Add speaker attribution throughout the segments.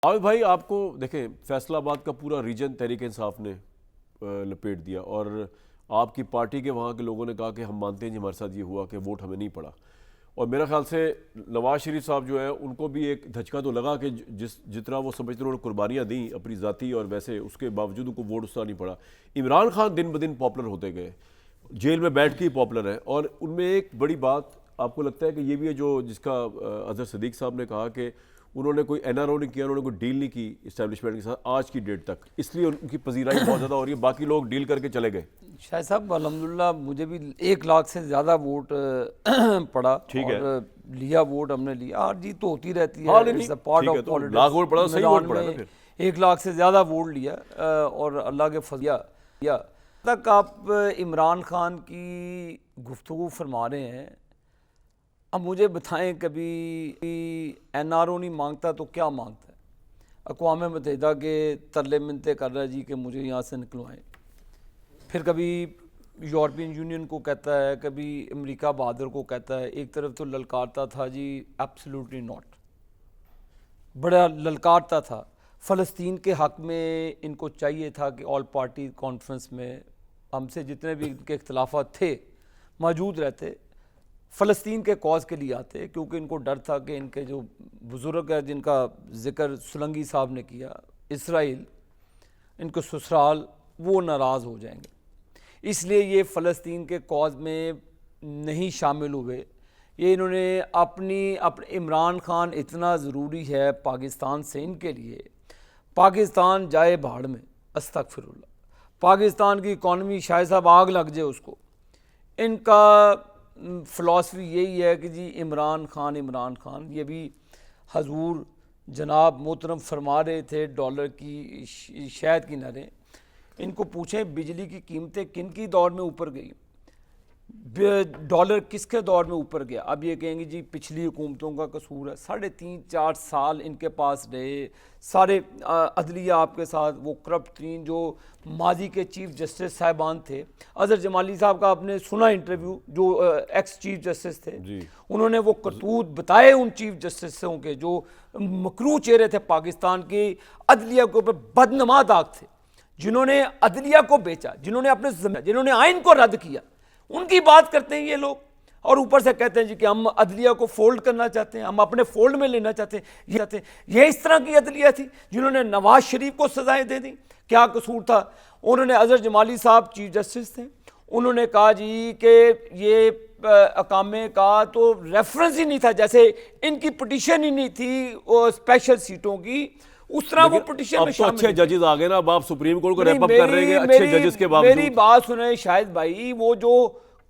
Speaker 1: आबिद भाई, आपको देखें, फैसलाबाद का पूरा रीजन तहरीक इंसाफ ने लपेट दिया और आपकी पार्टी के वहाँ के लोगों ने कहा कि हम मानते हैं जी हमारे साथ ये हुआ कि वोट हमें नहीं पड़ा। और मेरा ख्याल से नवाज शरीफ साहब जो है उनको भी एक धचका तो लगा कि जितना वो समझते उन्होंने कुर्बानियाँ दी अपनी ज़ाती और वैसे, उसके बावजूद उनको वोट उसका नहीं पड़ा। इमरान खान दिन ब दिन पॉपुलर होते गए, जेल में बैठ के ही पॉपुलर है। और उनमें एक बड़ी बात आपको लगता है कि ये भी है जो जिसका अजहर सदीक साहब ने कहा कि उन्होंने कोई एनआरओ नहीं किया, उन्होंने कोई डील नहीं की इस्टेब्लिशमेंट के साथ आज की डेट तक, इसलिए उनकी पजीराई बहुत ज़्यादा हो रही है, बाकी लोग डील करके चले गए।
Speaker 2: शायद साहब अल्हम्दुलिल्लाह मुझे भी 1 लाख से ज़्यादा वोट पड़ा।
Speaker 1: ठीक है,
Speaker 2: लिया वोट हमने लिया, हार जीत तो होती रहती है,
Speaker 1: हाँ,
Speaker 2: part of politics.
Speaker 1: Lakh vote पड़ा, सही वोट पड़ा ना फिर।
Speaker 2: 1 लाख से ज़्यादा वोट लिया और अल्लाह के फजल तक आप इमरान खान की गुफ्तगू फरमा रहे हैं। अब मुझे बताएं, कभी एनआरओ नहीं मांगता तो क्या मांगता है? अक़वाम मुत्तहिदा के तरले मिन्नतें कर रहा है जी कि मुझे यहाँ से निकलवाएं। फिर कभी यूरोपियन यूनियन को कहता है, कभी अमेरिका बहादुर को कहता है। एक तरफ तो ललकारता था जी एब्सोल्युटली नॉट, बड़ा ललकारता था। फ़लस्तीन के हक़ में इनको चाहिए था कि ऑल पार्टी कॉन्फ्रेंस में हमसे जितने भी इनके इख्तलाफात थे मौजूद रहते, फ़लस्तीन के कॉज के लिए आते, क्योंकि इनको डर था कि इनके जो बुज़ुर्ग है जिनका ज़िक्र सुलंगी साहब ने किया, इसराइल, इनको ससुराल, वो नाराज़ हो जाएंगे, इसलिए ये फ़लस्तीन के कॉज में नहीं शामिल हुए। ये इन्होंने अपने इमरान खान इतना ज़रूरी है पाकिस्तान से इनके लिए, पाकिस्तान जाए भाड़ में, अस्तगफिरुल्लाह, पाकिस्तान की इकॉनमी शायद साहब आग लग जाए उसको। इनका फ़िलासफ़ी यही है कि जी इमरान खान। ये भी हजूर जनाब मोहतरम फरमा रहे थे डॉलर की शहद की नरें। इनको पूछें बिजली की कीमतें किन की दौर में ऊपर गई, डॉलर किसके दौर में ऊपर गया? अब ये कहेंगे जी पिछली हुकूमतों का कसूर है। 3.5-4 साल इनके पास रहे, सारे अदलिया आपके साथ, वो करप्ट तीन जो माजी के चीफ जस्टिस साहिबान थे। अजहर जमाली साहब का आपने सुना इंटरव्यू, जो एक्स चीफ जस्टिस थे जी। उन्होंने वो करतूत बताए उन चीफ जस्टिसों के जो मकरू चेहरे थे पाकिस्तान की अदलिया के ऊपर बदनमा दाग थे, जिन्होंने अदलिया को बेचा, जिन्होंने आइन को रद्द किया, उनकी बात करते हैं ये लोग। और ऊपर से कहते हैं जी कि हम अदलिया को फोल्ड करना चाहते हैं, हम अपने फोल्ड में लेना चाहते हैं। ये इस तरह की अदलिया थी जिन्होंने नवाज शरीफ को सजाएं दे दी। क्या कसूर था? उन्होंने अजहर जमाली साहब चीफ जस्टिस थे, उन्होंने कहा जी कि ये अकामे का तो रेफरेंस ही नहीं था, जैसे इनकी पिटीशन ही नहीं थी वो स्पेशल सीटों की, उस तरह वो पिटीशन में शामिल।
Speaker 1: अच्छे जजेस आ गए ना, अब आप सुप्रीम कोर्ट को रैप अप कर रहे हैं अच्छे जजेस के बावजूद।
Speaker 2: मेरी बात सुने शाहिद भाई, वो जो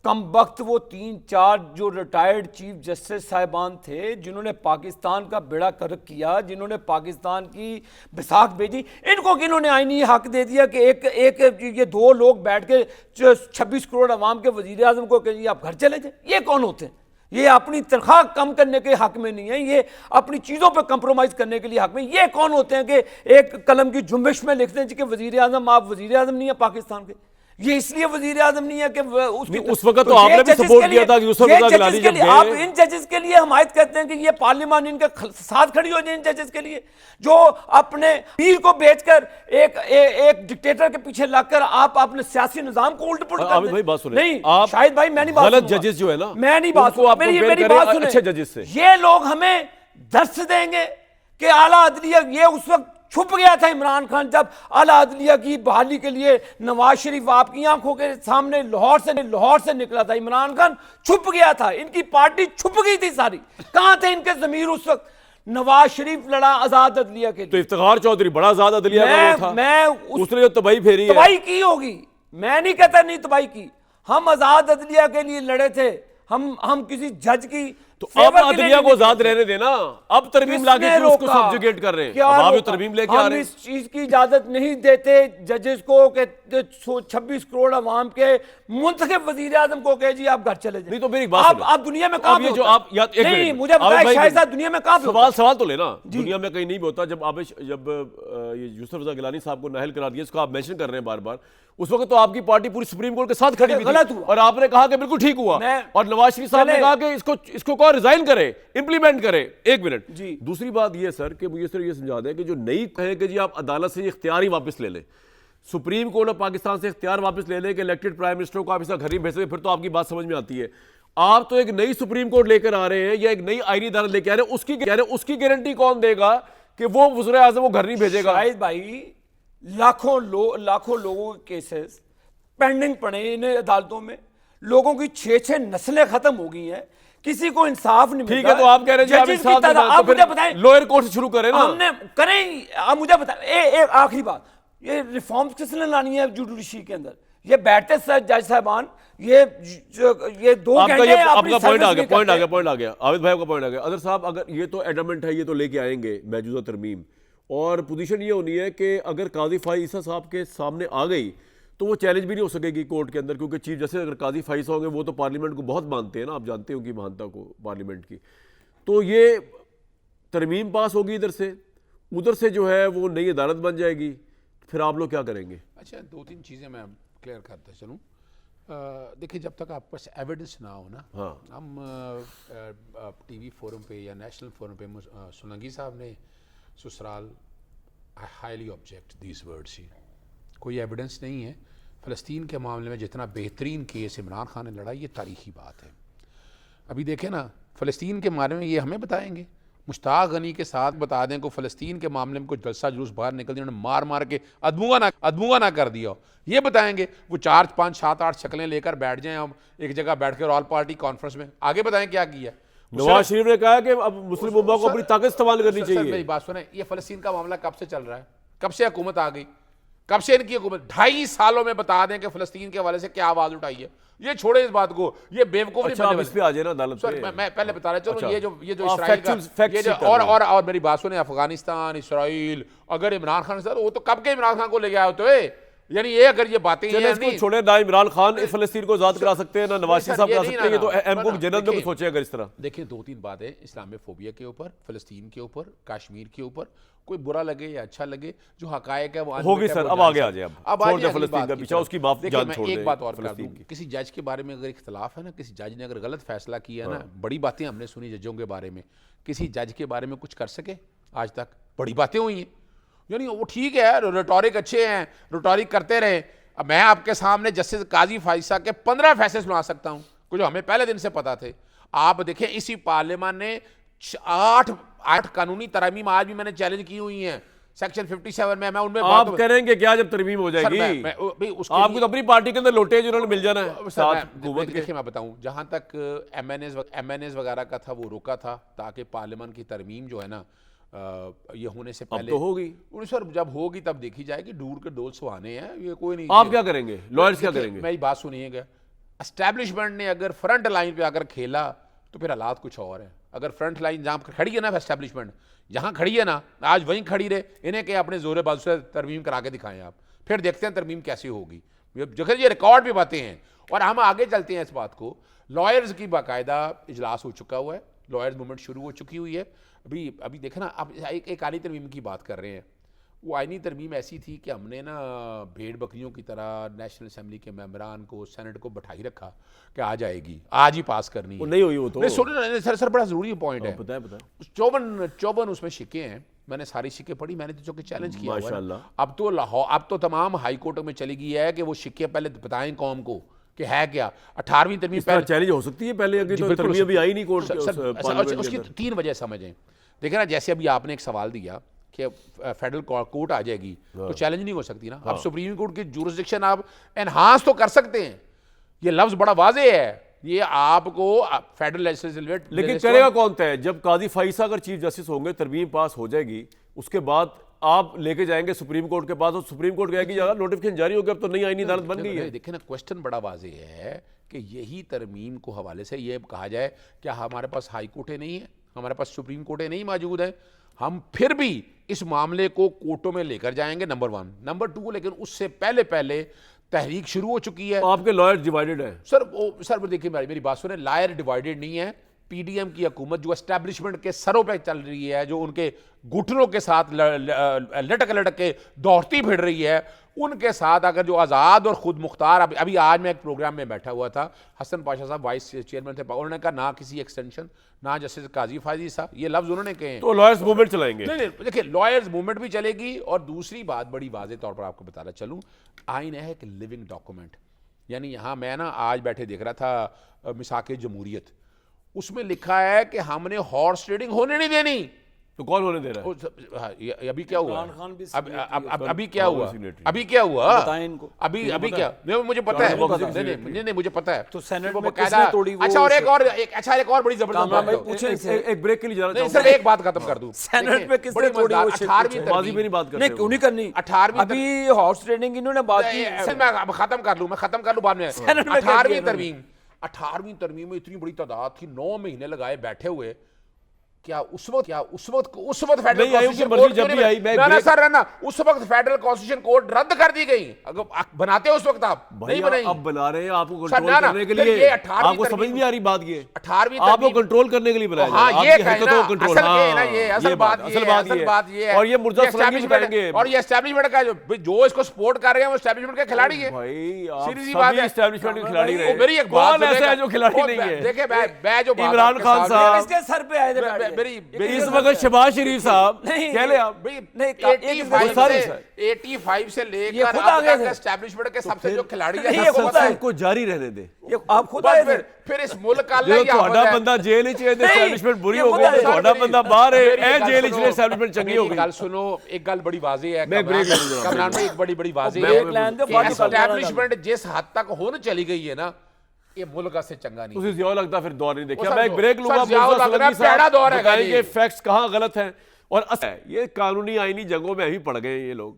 Speaker 2: कम वक्त वो 3-4 जो रिटायर्ड चीफ जस्टिस साहिबान थे जिन्होंने पाकिस्तान का बेड़ा गर्क किया, जिन्होंने पाकिस्तान की बिसाख भेजी, इनको किन्होंने आईनी हक दे दिया कि एक ये 2 लोग बैठ के 26 करोड़ अवाम के वजीर आजम को कहिए आप घर चले जाए? ये कौन होते हैं? ये अपनी तनख्वाह कम करने के हक में नहीं है, ये अपनी चीज़ों पर कंप्रोमाइज़ करने के लिए हक में। ये कौन होते हैं कि एक कलम की जुम्बिश में लिखते हैं कि वजीर आजम, आप वजीर आजम नहीं है पाकिस्तान के? ये इसलिए वजीर आजम नहीं है कि
Speaker 1: उस वक्त तो आपने भी सपोर्ट किया था कि
Speaker 2: आप इन जजेस के लिए हमायत करते हैं कि ये पार्लियामान इनके साथ खड़ी हो जाए, इन जजेस के लिए जो अपने पीर को बेचकर एक डिक्टेटर के पीछे लगकर आप अपने सियासी निजाम को उल्ट पुल्ट कर नहीं। शाहिद भाई मैं नहीं बात,
Speaker 1: गलत जजेस जो है ना,
Speaker 2: मैं नहीं बात, मेरी बात सुने,
Speaker 1: अच्छे जजेस से
Speaker 2: ये लोग हमें दर्श देंगे कि आला अदलिया, ये उस वक्त छुप गया था इमरान खान जब आला अदलिया की बहाली के लिए नवाज शरीफ आपकी आंखों के सामने लाहौर से निकला था। इमरान खान छुप गया था, इनकी पार्टी छुप गई थी सारी। कहां थे इनके ज़मीर उस वक्त? नवाज शरीफ लड़ा आजाद अदलिया के लिए,
Speaker 1: तो इफ्तिखार चौधरी बड़ा आजाद अदलिया था, उसने जो तबाही फेरी,
Speaker 2: तबाही की होगी, मैं नहीं कहता नहीं तबाही की। हम आजाद अदलिया के लिए लड़े थे, हम किसी जज की
Speaker 1: तो अब अदलिया को आजाद रहने देना, अब तरमीम लाके उसको सब्जुगेट कर रहे हैं। अब आप तरमीम लेके आ रहे हैं।
Speaker 2: इस चीज की इजाजत नहीं देते जजेस को कि 26 करोड़ अवाम के मुंतखब वजीर आजम को कहे जी आप घर चले जाए।
Speaker 1: नहीं तो मेरी बात
Speaker 2: आप दुनिया में कहां
Speaker 1: जो आप
Speaker 2: नहीं मुझे बताया शायद साहब दुनिया में कहां
Speaker 1: सवाल तो लेना, दुनिया में कहीं नहीं भी होता। जब ये यूसुफ रजा गिलानी साहब को नाअहल करा दिया, इसको आप मेंशन कर रहे हैं बार बार, उस वक्त तो आपकी पार्टी पूरी सुप्रीम कोर्ट के साथ खड़ी हुई थी और आपने कहा कि बिल्कुल ठीक हुआ, और नवाज शरीफ साहब ने कहा कि इसको कौन हुआ रिजाइन करे, इंप्लीमेंट करे। एक मिनट
Speaker 2: जी।
Speaker 1: दूसरी बात यह सर कि मुझे सर ये समझा दें कि जो नई कहे कि जी आप अदालत से इख्तियार ही वापस ले लें, सुप्रीम कोर्ट ऑफ पाकिस्तान से इख्तियार वापस ले लें कि इलेक्टेड प्राइम मिनिस्टर को आप इसका घर ही भेज सकें, फिर तो आपकी बात समझ में आती है। आप तो एक नई सुप्रीम कोर्ट लेकर आ रहे हैं या एक नई आईनी अदालत लेकर आ रहे हैं, उसकी गारंटी कौन देगा कि वो वज़ीर आज़म वो घर नहीं भेजेगा?
Speaker 2: शाहिद भाई, लाखों लोगों के केसेस पेंडिंग पड़े इन अदालतों में, लोगों की 6-6 नस्लें खत्म हो गई हैं, किसी को इंसाफ नहीं मिलता।
Speaker 1: ठीक है, तो आप कह रहे हैं
Speaker 2: आप मुझे बताएं,
Speaker 1: लोअर कोर्ट से शुरू करें ना।
Speaker 2: हमने करें, आप मुझे बताएं। आखिरी बात, ये रिफॉर्म्स किसने लानी है जुडिशरी के अंदर? ये बैठते जज साहबान, ये 2 घंटे
Speaker 1: आपका पॉइंट आ गया आबिद भाई, आपका पॉइंट आ गया। अदर साहब, अगर ये तो एडमेंट है, ये तो लेके आएंगे मौजूदा तरमीम, और पोजीशन ये होनी है कि अगर काजी फाइसा साहब के सामने आ गई तो वो चैलेंज भी नहीं हो सकेगी कोर्ट के अंदर, क्योंकि चीफ जस्टिस अगर काजी फाइसा होंगे वो तो पार्लियामेंट को बहुत मानते हैं ना, आप जानते हो कि महानता को पार्लियामेंट की। तो ये तरमीम पास होगी इधर से, उधर से जो है वो नई अदालत बन जाएगी, फिर आप लोग क्या करेंगे?
Speaker 3: अच्छा, 2-3 चीज़ें मैं क्लियर करता चलूँ। देखिए, जब तक आपके पास एविडेंस ना हो ना,
Speaker 1: हाँ।
Speaker 3: हम टीवी फोरम पे या नेशनल फोरम पे सोलंकी साहब ने ससुराल हाईली ऑब्जेक्ट दिस वर्ड्स ही, कोई एविडेंस नहीं है। फ़लस्तीन के मामले में जितना बेहतरीन केस इमरान खान ने लड़ा, ये तारीखी बात है। अभी देखें ना, फ़लस्तीन के बारे में ये हमें बताएंगे, मुश्ताक गनी के साथ बता दें को फ़लस्तीन के मामले में कुछ जलसा जुलूस बाहर निकल दिया, उन्होंने मार के अदमुआ ना कर दिया, ये बताएंगे। वो 4, 5, 7, 8 शक्लें लेकर बैठ जाएं हम एक जगह बैठ कर ऑल पार्टी कॉन्फ्रेंस में, आगे बताएं क्या किया।
Speaker 1: नवाज शरीफ ने कहा कि अब मुस्लिम उम्मा को अपनी ताकत इस्तेमाल करनी चाहिए।
Speaker 3: मेरी बात सुने, ये फ़लस्तीन का मामला कब से चल रहा है? कब से हुकूमत आ गई? कब से इनकी हुकूमत? 2.5 सालों में बता दें कि फ़लस्तीन के हवाले से क्या आवाज़ उठाई है। ये छोड़े इस बात को, ये बेवकूफ
Speaker 1: अच्छा, आप इस पे आ जाए ना अदालत पे।
Speaker 3: मैं पहले बता रहा चलो।
Speaker 1: अच्छा।
Speaker 3: ये जो इस्राइल का ये जो और मेरी बात सुने, अफगानिस्तान, इसराइल, अगर इमरान खान सर, वो तो कब के इमरान खान को ले गया होते हुए, यानी ये अगर ये बातें
Speaker 1: नहीं छोड़े ना, इमरान खान इस फ़लस्तीन को आज़ाद करा सकते हैं ना नवाज शरीफ साहब करा सकते हैं, ये तो एमको जनरल में कुछ सोचे अगर इस तरह।
Speaker 3: देखिए, 2-3 बातें इस्लामोफोबिया के ऊपर, फ़लस्तीन के ऊपर, कश्मीर के ऊपर, कोई बुरा लगे या अच्छा लगे, जो हकायक है वो
Speaker 1: होगी सर। अब आगे आ जाए, अब छोड़ दे फ़लस्तीन का पीछा, उसकी माफ जान छोड़ दे।
Speaker 3: एक बात और कर दूं, किसी जज के बारे में अगर इख्तलाफ है ना, किसी जज ने अगर गलत फैसला किया ना, बड़ी बातें हमने सुनी जजों के बारे में, किसी जज के बारे में कुछ कर सके आज तक? बड़ी बातें हुई हैं, यानी वो ठीक है, रिटोरिक अच्छे हैं, रिटोरिक करते रहे। अब मैं आपके सामने जस्टिस काजी फाइसा के 15 फैसले सुना सकता हूँ, जो हमें पहले दिन से पता थे। आप देखें, इसी पार्लियामेंट ने 8 कानूनी तरमीम आज भी मैंने चैलेंज की हुई हैं सेक्शन 57 में। मैं उनमें
Speaker 1: आप करेंगे क्या जब तरमीम हो जाएगी? आपको तो अपनी पार्टी के अंदर लोटे जिन्होंने मिल जाना है।
Speaker 3: देखिए, मैं बताऊं, जहां तक एमएनएस वगैरह का था वो रोका था ताकि पार्लियामेंट की तरमीम जो है ना, ये होने से पहले
Speaker 1: अब तो होगी।
Speaker 3: सर, जब होगी तब देखी जाएगी। दूर के डोल सुहाने हैं, ये कोई नहीं।
Speaker 1: आप क्या करेंगे? लॉयर्स क्या करेंगे?
Speaker 3: मेरी बात सुनिएगा, एस्टैब्लिशमेंट ने अगर फ्रंट लाइन पे आकर खेला तो फिर हालात कुछ और है। अगर फ्रंट लाइन जहाँ खड़ी है ना, एस्टैब्लिशमेंट जहाँ खड़ी है ना, आज वहीं खड़ी रहे, इन्हें के अपने जोरे बाजू से तरमीम करा के दिखाएं आप, फिर देखते हैं तरमीम कैसी होगी। ये रिकॉर्ड भी बातें हैं। और हम आगे चलते हैं इस बात को, लॉयर्स की बाकायदा इजलास हो चुका हुआ है, लॉयर्स मूवमेंट शुरू हो चुकी हुई है। अभी देखे ना, आप एक आईनी तरमीम की बात कर रहे हैं, वो आईनी तरमीम ऐसी थी कि हमने ना भेड़ बकरियों की तरह नेशनल असेंबली के मेंबरान को, सेनेट को बैठाई रखा कि आ जाएगी, आज ही पास करनी है।
Speaker 1: नहीं हुई वो तो।
Speaker 3: सर बड़ा जरूरी पॉइंट है।
Speaker 1: बताए
Speaker 3: 54 उसमें शिक्के हैं, मैंने सारी शिक्के पढ़ी, मैंने तो चूंकि चैलेंज किया हुआ है। अब तो तमाम हाई कोर्टों में चली गई है कि वो शिक्के पहले बताएं कौम को कि है क्या। 18वीं तरमीम पहले
Speaker 1: चैलेंज हो सकती है, पहले अभी तो तरमीम अभी आई नहीं कोर्ट।
Speaker 3: उसकी 3 वजह समझें। देखिए ना, जैसे अभी आपने एक सवाल दिया कि फेडरल कोर्ट आ जाएगी तो चैलेंज नहीं हो सकती ना। अब सुप्रीम कोर्ट की जुरिस्डिक्शन आप एनहांस तो कर सकते हैं, ये लफ्ज बड़ा वाज़ेह है, ये आपको फेडरल लेजिस्लेटिव।
Speaker 1: लेकिन करेगा कौन तय? जब काजी फाइसा अगर चीफ जस्टिस होंगे, तरमीम पास हो जाएगी, उसके बाद आप लेके जाएंगे सुप्रीम कोर्ट के पास, और सुप्रीम कोर्ट कहेगी यार नोटिफिकेशन जारी हो गया, अब तो नई आईनी अदालत बन गई है।
Speaker 3: देखिए ना, क्वेश्चन बड़ा वाज़ेह है कि यही तरमीम को हवाले से ये कहा जाए क्या हमारे पास हाई कोर्टें नहीं है, हमारे पास सुप्रीम कोर्टें नहीं मौजूद है, हम फिर भी इस मामले को कोर्टों में लेकर जाएंगे, नंबर 1। नंबर 2, लेकिन उससे पहले तहरीक शुरू हो चुकी है।
Speaker 1: आपके लॉयर डिवाइडेड है
Speaker 3: सर। देखिए, मेरी बात सुने, लॉयर डिवाइडेड नहीं है, पीडीएम की हुकूमत जो एस्टैब्लिशमेंट के सरों पे चल रही है, जो उनके घुटनों के साथ लटक लटक के दौड़ती फिर रही है, उनके साथ अगर जो आज़ाद और खुद मुख्तार, अभी आज मैं एक प्रोग्राम में बैठा हुआ था, हसन पाशा साहब वाइस चेयरमैन थे, उन्होंने कहा ना किसी एक्सटेंशन, ना जस्टिस काजी फायजी साहब, ये लफ्ज़ उन्होंने कहे हैं।
Speaker 1: तो लॉयर्स मूवमेंट चलाएंगे?
Speaker 3: नहीं, देखिए लॉयर्स मूवमेंट भी चलेगी, और दूसरी बात बड़ी वाज़ेह तौर पर आपको बताना चलूँ, आइन है एक लिविंग डॉक्यूमेंट। यानी यहाँ मैं ना आज बैठे देख रहा था मिसाक जमहूरियत, उसमें लिखा है कि हमने हॉर्स ट्रेडिंग होने नहीं देनी।
Speaker 1: तो कौन होने दे रहा है?
Speaker 3: अभी क्या हुआ?
Speaker 2: इमरान खान भी
Speaker 3: अभी क्या हुआ? अभी क्या हुआ? अभी क्या? नहीं, मुझे पता है। नहीं, मुझे पता है।
Speaker 2: तो सेनेट
Speaker 3: वो
Speaker 2: में
Speaker 3: बकायदा।
Speaker 2: किसने तोड़ी वो?
Speaker 3: अच्छा, और एक और बड़ी जबरदस्त बात बताऊं।
Speaker 2: पूछे
Speaker 1: एक ब्रेक के लिए जाना
Speaker 3: नहीं,
Speaker 1: चाहूंगा।
Speaker 3: सिर्फ एक बात खत्म कर दूं।
Speaker 2: सेनेट में किसने
Speaker 3: बड़ी
Speaker 2: तोड़ी वो?
Speaker 3: मजेदार 18वीं
Speaker 1: माजी में नहीं बात करते
Speaker 2: नहीं, क्यों नहीं करनी?
Speaker 3: 18वीं
Speaker 2: अभी हॉर्स ट्रेडिंग इन्होंने बात की।
Speaker 3: मैं खत्म कर लूं बाद में।
Speaker 2: सेनेट में
Speaker 3: 18वीं तरमीम में इतनी बड़ी तादाद थी, 9 महीने लगाए बैठे हुए। क्या उस वक्त फेडरल
Speaker 1: नहीं आई, उनकी मर्जी जब भी आई।
Speaker 3: ना सर, ना उस वक्त फेडरल कॉन्स्टिट्यूशन कोड रद्द कर दी गई। अगर बनाते उस वक्त आप नहीं बनाई,
Speaker 1: अब बना रहे हैं आपको
Speaker 3: सर,
Speaker 1: कंट्रोल करने के लिए। आपको समझ नहीं आ रही बात? ये
Speaker 3: 18वीं
Speaker 1: आपको कंट्रोल करने के लिए बनाया
Speaker 3: हाँ,
Speaker 1: जा
Speaker 3: ये
Speaker 1: रहा है। आपकी हरकतों को कंट्रोल।
Speaker 3: असल बात ये है।
Speaker 1: और ये मुर्जा सुरंगी बताएंगे।
Speaker 3: और ये एस्टैब्लिशमेंट का जो इसको सपोर्ट कर रहे हैं वो एस्टैब्लिशमेंट के खिलाड़ी है
Speaker 1: भाई, आप
Speaker 3: सीधी सी बात है।
Speaker 1: एस्टैब्लिशमेंट के खिलाड़ी रहे।
Speaker 3: मेरी एक बात
Speaker 1: कौन ऐसा है जो खिलाड़ी नहीं है?
Speaker 3: देखिए मैं जो
Speaker 1: इमरान खान साहब
Speaker 2: इसके सर पे आए थे।
Speaker 3: मेरी
Speaker 1: इस वक्त शहबाज शरीफ साहब
Speaker 2: नहीं,
Speaker 1: कह ले आप।
Speaker 2: नहीं,
Speaker 3: 85 से
Speaker 2: ये
Speaker 3: लेकर
Speaker 2: खुद
Speaker 3: अब
Speaker 2: आगे
Speaker 3: तक
Speaker 2: थे।
Speaker 3: एस्टैब्लिशमेंट के सबसे जो खिलाड़ी
Speaker 2: नहीं, ये
Speaker 3: है,
Speaker 2: खुद आए।
Speaker 1: को जारी रहने दे।
Speaker 2: ये आप खुद
Speaker 3: बस
Speaker 2: आए थे।
Speaker 3: फिर इस मुल्क का
Speaker 1: जो ਤੁਹਾਡਾ ਬੰਦਾ ਜੇਲ੍ਹ ਵਿੱਚ ਹੈ ਤੇ ਐਸਟੈਬਲਿਸ਼ਮੈਂਟ बुरी हो गई ਤੇ ਤੁਹਾਡਾ ਬੰਦਾ ਬਾਹਰ है ਇਹ ਜੇਲ੍ਹ ਵਿੱਚ ਐਸਟੈਬਲਿਸ਼ਮੈਂਟ चंगी हो गई।
Speaker 3: गल सुनो, एक गल बड़ी वाज़ेह है
Speaker 1: मैं ब्रेक ले लूंगा।
Speaker 3: कमरान भाई, एक बड़ी वाज़ेह
Speaker 2: ब्रेक
Speaker 3: है
Speaker 2: लैन दो,
Speaker 3: कि
Speaker 2: बाकी
Speaker 3: एस्टैब्लिशमेंट जिस हद तक होने चली गई है ना, ये मुल्क से चंगा नहीं।
Speaker 1: ਤੁਸੀਂ ਜ਼ਿਆਦਾ ਲੱਗਦਾ ਫਿਰ ਦੌਰ नहीं देखा।
Speaker 3: वो
Speaker 1: मैं एक
Speaker 3: सर
Speaker 1: ब्रेक लूंगा।
Speaker 3: ज़ियादा
Speaker 1: मुर्जा
Speaker 3: लग रहा है,
Speaker 1: सुलंगी
Speaker 3: प्यारा दौर
Speaker 1: साहब
Speaker 3: है
Speaker 1: बताएंगे
Speaker 3: ये।
Speaker 1: फैक्ट्स कहाँ गलत हैं और ये कानूनी आईनी जंगों में अभी पड़ गए ये लोग।